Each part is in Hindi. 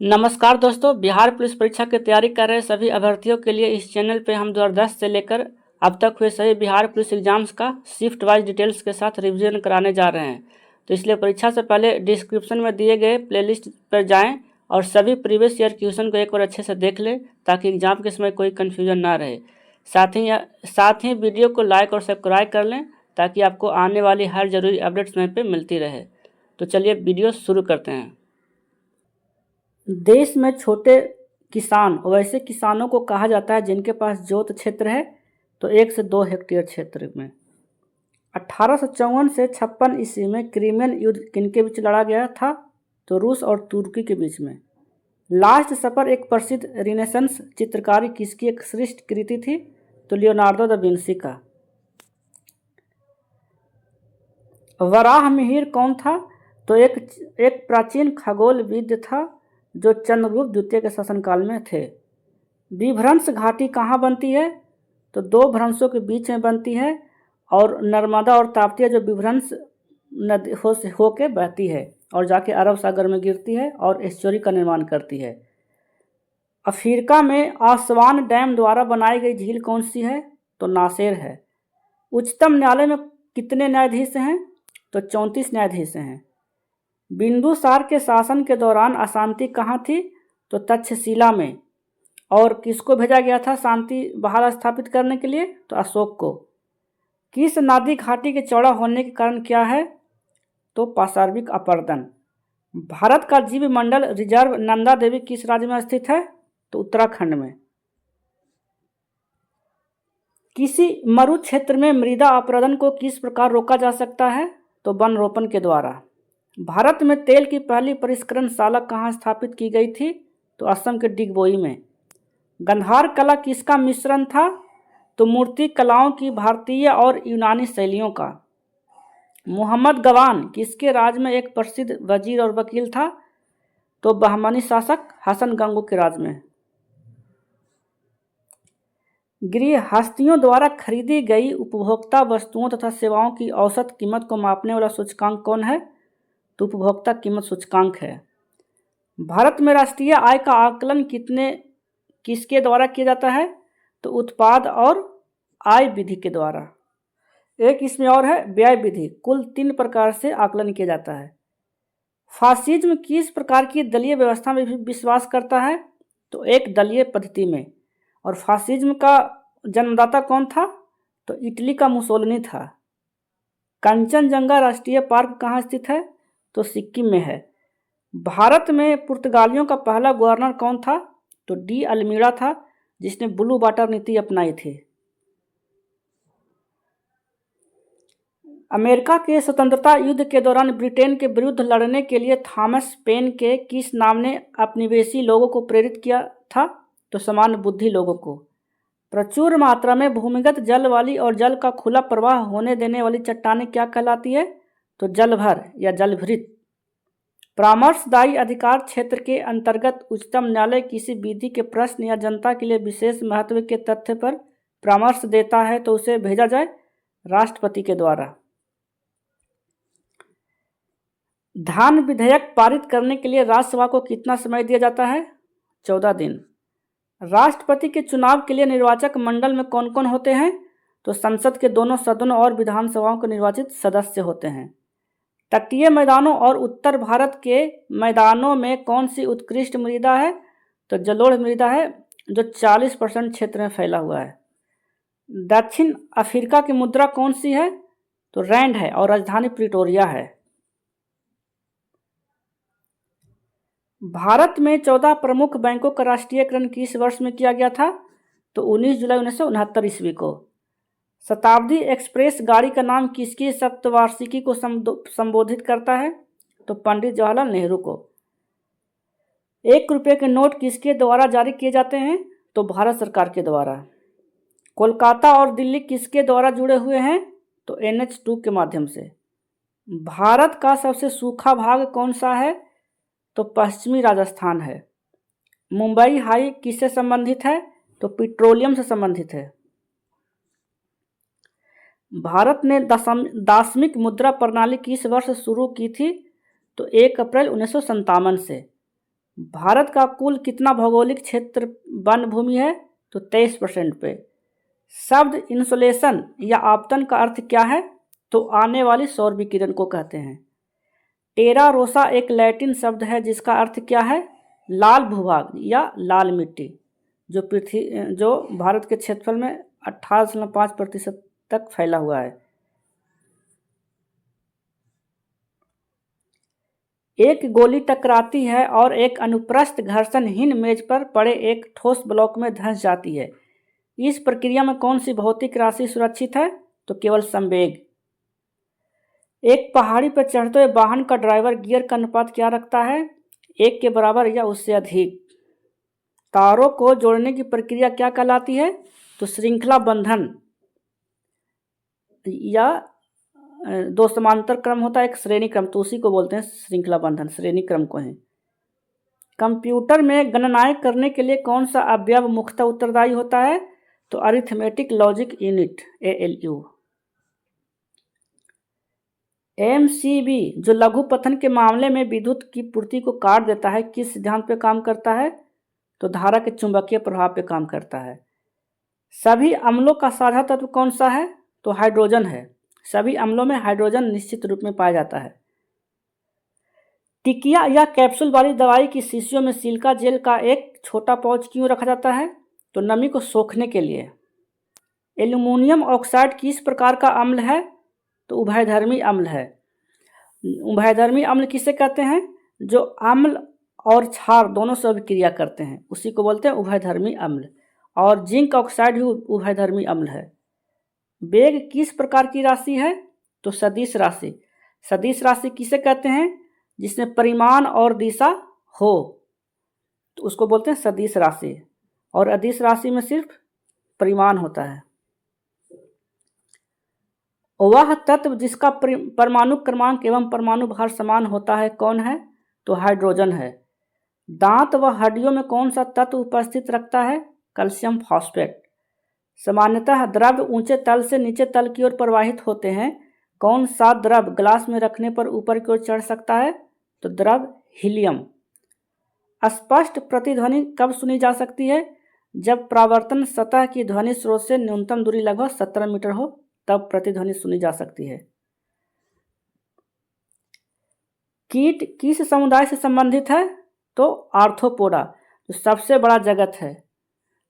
नमस्कार दोस्तों, बिहार पुलिस परीक्षा की तैयारी कर रहे सभी अभ्यर्थियों के लिए इस चैनल पे हम 2010 से लेकर अब तक हुए सभी बिहार पुलिस एग्जाम्स का शिफ्ट वाइज डिटेल्स के साथ रिवीजन कराने जा रहे हैं। तो इसलिए परीक्षा से पहले डिस्क्रिप्शन में दिए गए प्लेलिस्ट पर जाएं और सभी प्रीवियस ईयर क्वेश्चन को एक बार अच्छे से देख लें ताकि एग्जाम के समय कोई कन्फ्यूजन ना रहे। साथ ही वीडियो को लाइक और सब्सक्राइब कर लें ताकि आपको आने वाली हर ज़रूरी अपडेट समय पर मिलती रहे। तो चलिए वीडियो शुरू करते हैं। देश में छोटे किसान वैसे किसानों को कहा जाता है जिनके पास जोत क्षेत्र है तो 1 से 2 हेक्टेयर क्षेत्र में। 1854 से 56 ईस्वी में क्रीमियन युद्ध किनके बीच लड़ा गया था तो रूस और तुर्की के बीच में। लास्ट सपर एक प्रसिद्ध रिनेसेंस चित्रकारी किसकी एक श्रेष्ठ कृति थी तो लियोनार्डो दा विंसी का। वराह मिहिर कौन था तो एक प्राचीन खगोलविद था जो चंद्रगुप्त द्वितीय के शासनकाल में थे। विभ्रंश घाटी कहाँ बनती है तो 2 भ्रंशों के बीच में बनती है और नर्मदा और ताप्ती जो विभ्रंश नदी होके बहती है और जाके अरब सागर में गिरती है और एस्चुरी का निर्माण करती है। अफ्रीका में आसवान डैम द्वारा बनाई गई झील कौन सी है तो नासेर है। उच्चतम न्यायालय में कितने न्यायाधीश हैं तो 34 न्यायाधीश हैं। बिंदुसार के शासन के दौरान अशांति कहाँ थी तो तक्षशिला में। और किसको भेजा गया था शांति बहाल स्थापित करने के लिए तो अशोक को। किस नदी घाटी के चौड़ा होने के कारण क्या है तो पार्श्विक अपरदन। भारत का जीव मंडल रिजर्व नंदा देवी किस राज्य में स्थित है तो उत्तराखंड में। किसी मरु क्षेत्र में मृदा अपरदन को किस प्रकार रोका जा सकता है तो वन रोपण के द्वारा। भारत में तेल की पहली परिष्करणशाला कहाँ स्थापित की गई थी तो असम के डिगबोई में। गंधार कला किसका मिश्रण था तो मूर्ति कलाओं की भारतीय और यूनानी शैलियों का। मोहम्मद गवान किसके राज में एक प्रसिद्ध वजीर और वकील था तो बहमनी शासक हसन गंगू के राज में। गृहस्थियों द्वारा खरीदी गई उपभोक्ता वस्तुओं तथा सेवाओं की औसत कीमत को मापने वाला सूचकांक कौन है तो उपभोक्ता कीमत सूचकांक है। भारत में राष्ट्रीय आय का आकलन किसके द्वारा किया जाता है तो उत्पाद और आय विधि के द्वारा। एक इसमें और है व्यय विधि। कुल 3 प्रकार से आकलन किया जाता है। फासिज्म किस प्रकार की दलीय व्यवस्था में विश्वास करता है तो एक दलीय पद्धति में। और फासिज्म का जन्मदाता कौन था तो इटली का मुसोलिनी था। कंचनजंगा राष्ट्रीय पार्क कहाँ स्थित है तो सिक्किम में है। भारत में पुर्तगालियों का पहला गवर्नर कौन था तो डी अल्मीड़ा था जिसने ब्लू वाटर नीति अपनाई थी। अमेरिका के स्वतंत्रता युद्ध के दौरान ब्रिटेन के विरुद्ध लड़ने के लिए थॉमस पेन के किस नाम ने उपनिवेशी लोगों को प्रेरित किया था तो सामान्य बुद्धि लोगों को। प्रचुर मात्रा में भूमिगत जल वाली और जल का खुला प्रवाह होने देने वाली चट्टानें क्या कहलाती है तो जलभर या जलभृत। परामर्शदायी अधिकार क्षेत्र के अंतर्गत उच्चतम न्यायालय किसी विधि के प्रश्न या जनता के लिए विशेष महत्व के तथ्य पर परामर्श देता है तो उसे भेजा जाए राष्ट्रपति के द्वारा। धान विधेयक पारित करने के लिए राज्यसभा को कितना समय दिया जाता है 14 दिन। राष्ट्रपति के चुनाव के लिए निर्वाचक मंडल में कौन कौन होते हैं तो संसद के दोनों सदनों और विधानसभाओं के निर्वाचित सदस्य होते हैं। तटीय मैदानों और उत्तर भारत के मैदानों में कौन सी उत्कृष्ट मृदा है तो जलोढ़ मृदा है जो 40% क्षेत्र में फैला हुआ है। दक्षिण अफ्रीका की मुद्रा कौन सी है तो रैंड है और राजधानी प्रिटोरिया है। भारत में 14 प्रमुख बैंकों का राष्ट्रीयकरण किस वर्ष में किया गया था तो 19 जुलाई 1969 ईस्वी को। शताब्दी एक्सप्रेस गाड़ी का नाम किसकी सप्तवार्षिकी को संबोधित करता है तो पंडित जवाहरलाल नेहरू को। 1 रुपये के नोट किसके द्वारा जारी किए जाते हैं तो भारत सरकार के द्वारा। कोलकाता और दिल्ली किसके द्वारा जुड़े हुए हैं तो NH2 के माध्यम से। भारत का सबसे सूखा भाग कौन सा है तो पश्चिमी राजस्थान है। मुंबई हाई किससे संबंधित है तो पेट्रोलियम से संबंधित है। भारत ने दार्शनिक मुद्रा प्रणाली किस वर्ष शुरू की थी तो 1 अप्रैल 1957 से। भारत का कुल कितना भौगोलिक क्षेत्र वन भूमि है? तो 23% पे। शब्द इंसुलेशन या आपतन का अर्थ क्या है? तो आने वाली सौर विकिरण को कहते हैं। टेरा रोसा एक लैटिन शब्द है जिसका अर्थ क्या है? लाल भूभाग या लाल मिट्टी, जो भारत के क्षेत्रफल में 18.5% तक फैला हुआ है। एक गोली टकराती है और एक अनुप्रस्थ घर्षणहीन मेज पर पड़े एक ठोस ब्लॉक में धंस जाती है। इस प्रक्रिया में कौन सी भौतिक राशि सुरक्षित है? तो केवल संवेग। एक पहाड़ी पर चढ़ते हुए वाहन का ड्राइवर गियर का अनुपात क्या रखता है? 1 के बराबर या उससे अधिक। तारों को जोड़ने की प्रक्रिया क्या कहलाती है? तो श्रृंखला बंधन। या दो समांतर क्रम होता है, एक श्रेणी क्रम, तो उसी को बोलते हैं श्रृंखला बंधन, श्रेणी क्रम को है। कंप्यूटर में गणनाएं करने के लिए कौन सा अवयव मुख्यतः उत्तरदायी होता है? तो arithmetic logic unit, ALU। MCB जो लघुपथन के मामले में विद्युत की पूर्ति को काट देता है, किस सिद्धांत पे काम करता है? तो धारा के चुंबकीय प्रभाव पे काम करता है। सभी अम्लों का साझा तत्व कौन सा है? तो हाइड्रोजन है। सभी अम्लों में हाइड्रोजन निश्चित रूप में पाया जाता है। टिकिया या कैप्सूल वाली दवाई की शीशियों में सिलिका जेल का एक छोटा पाउच क्यों रखा जाता है? तो नमी को सोखने के लिए। एल्यूमिनियम ऑक्साइड किस प्रकार का अम्ल है? तो उभयधर्मी अम्ल है। उभयधर्मी अम्ल किसे कहते हैं? जो अम्ल और क्षार दोनों से अभिक्रिया करते हैं, उसी को बोलते हैं उभयधर्मी अम्ल। और जिंक ऑक्साइड भी उभयधर्मी अम्ल है। वेग किस प्रकार की राशि है? तो सदिश राशि। सदिश राशि किसे कहते हैं? जिसमें परिमाण और दिशा हो, तो उसको बोलते हैं सदिश राशि। और अदिश राशि में सिर्फ परिमाण होता है। वह तत्व जिसका परमाणु क्रमांक एवं परमाणु भार समान होता है कौन है? तो हाइड्रोजन है। दांत व हड्डियों में कौन सा तत्व उपस्थित रखता है? Calcium phosphate. सामान्यतः द्रव ऊंचे तल से नीचे तल की ओर प्रवाहित होते हैं। कौन सा द्रव ग्लास में रखने पर ऊपर की ओर चढ़ सकता है? तो द्रव हीलियम। स्पष्ट प्रतिध्वनि कब सुनी जा सकती है? जब परावर्तन सतह की ध्वनि स्रोत से न्यूनतम दूरी लगभग 17 मीटर हो, तब प्रतिध्वनि सुनी जा सकती है। कीट किस समुदाय से संबंधित है? तो आर्थ्रोपोडा, जो सबसे बड़ा जगत है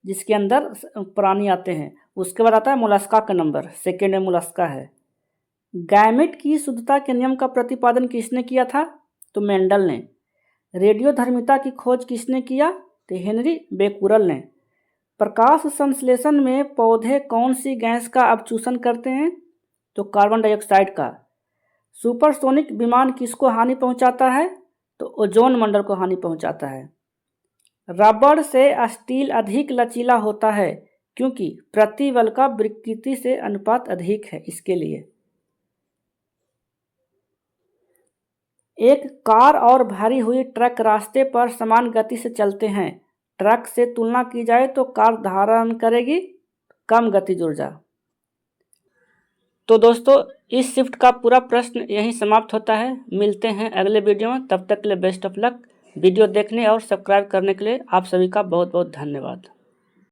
जिसके अंदर प्राणी आते हैं। उसके बाद आता है मोलस्का का नंबर, सेकेंड में मोलस्का है। गैमेट की शुद्धता के नियम का प्रतिपादन किसने किया था? तो मेंडल ने। रेडियोधर्मिता की खोज किसने किया? तो हेनरी बेकुरल ने। प्रकाश संश्लेषण में पौधे कौन सी गैस का अवशोषण करते हैं? तो कार्बन डाइऑक्साइड का। सुपरसोनिक विमान किसको हानि पहुंचाता है? तो ओजोन मंडल को हानि पहुंचाता है। रबड़ से स्टील अधिक लचीला होता है क्योंकि प्रतिबल का विकृति से अनुपात अधिक है, इसके लिए। एक कार और भरी हुई ट्रक रास्ते पर समान गति से चलते हैं। ट्रक से तुलना की जाए तो कार धारण करेगी कम गतिज ऊर्जा। तो दोस्तों, इस शिफ्ट का पूरा प्रश्न यहीं समाप्त होता है। मिलते हैं अगले वीडियो में, तब तक के लिए बेस्ट ऑफ लक। वीडियो देखने और सब्सक्राइब करने के लिए आप सभी का बहुत बहुत धन्यवाद।